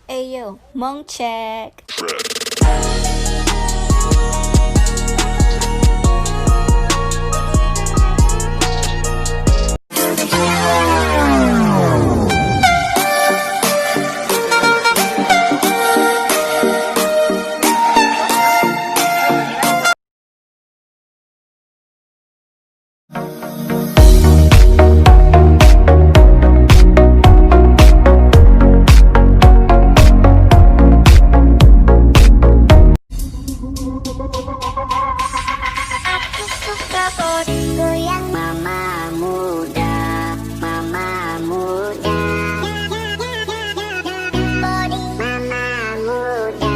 Ayo, mong check. Goyang mama muda, mama muda. Body mama muda.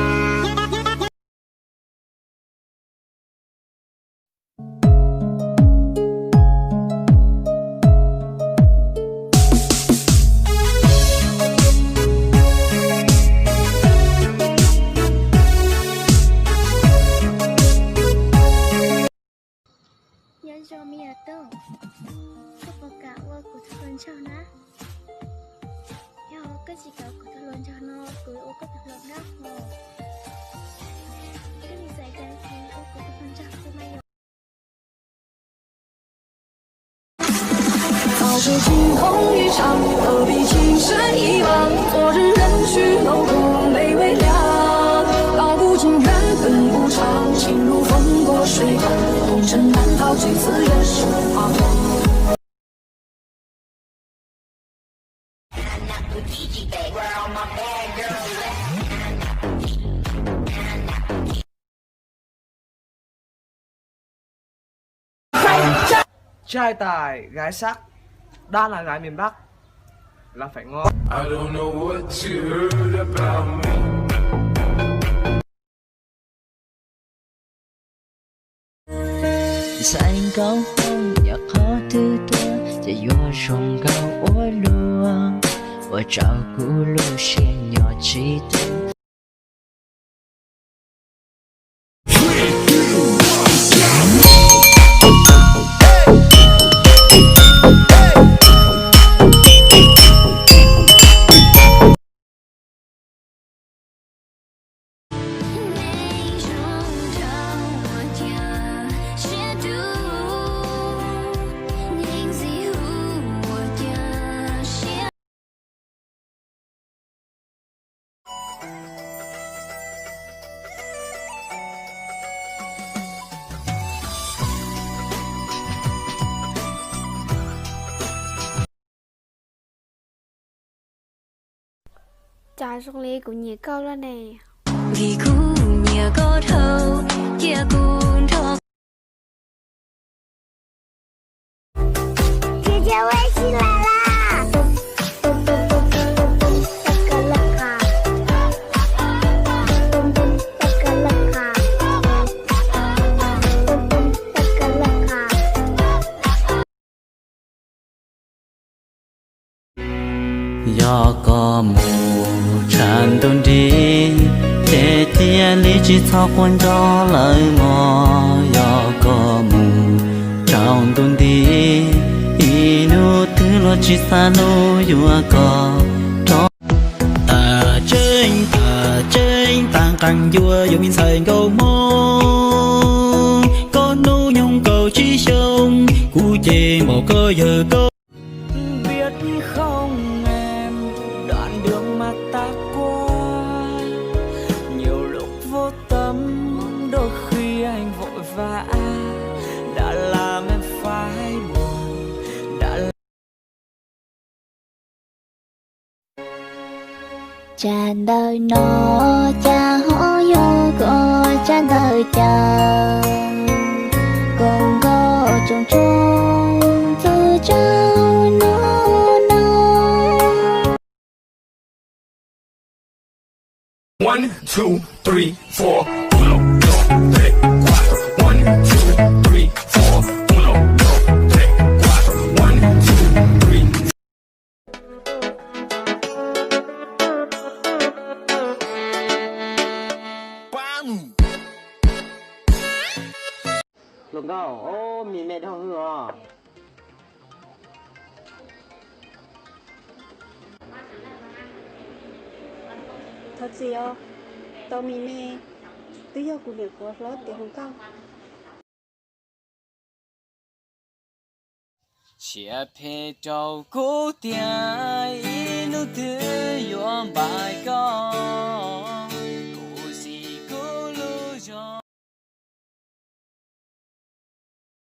Cho mi ở đâu? Các bậc cả qua của thằng lớn cho nó. Yo, cái gì cả của thằng lớn cho nó, cưới ô các thằng lớn đó hồ. Cái gì xảy ra thì ô của thằng lớn cho cô mày rồi. 早知惊鸿一场，何必情深一往？昨日人去楼空没微凉。道不尽缘分无常，情如风过水浪，红尘难逃，最自然是彷徨。 Trai tài, gái sắc, đa là gái miền Bắc là phải ngon. I don't know what you heard about me. Xanh cao hông nhà khó thứ tuaจะยัวชงเกาอัวลัวว่าเจ้ากูรู้เชียนหยอดชีตัว Trà sông ly của nhị câu đó nè. Vì khu nhà có thâu kia cũng thâu. Chị chào em xin lại là. do có mù tràn đồn đi để tia lý chỉ thao quân cho lời mò do có mù tràn đồn đi inu thứ lo chỉ xa nô yua có cho ta chơi tàng càng vua dùng in sài câu mô có nô nhung cầu chỉ sông cú chê một cơ giờ câu biết không em đoạn đường mà ta qua nhiều lúc vô tâm đôi khi anh vội vã đã làm em phải buồn Tràn đời nó cha hó yo có tràn đời chờ còn có trong trong từ trao nó nó 1, 2, 3, 4. còn có ô mì mẹ đâu hứa thật gì ô tao mì mê tự do của việc của lớp thì không cao chia phê trâu cố tiếng ý nụ thư yuan bài con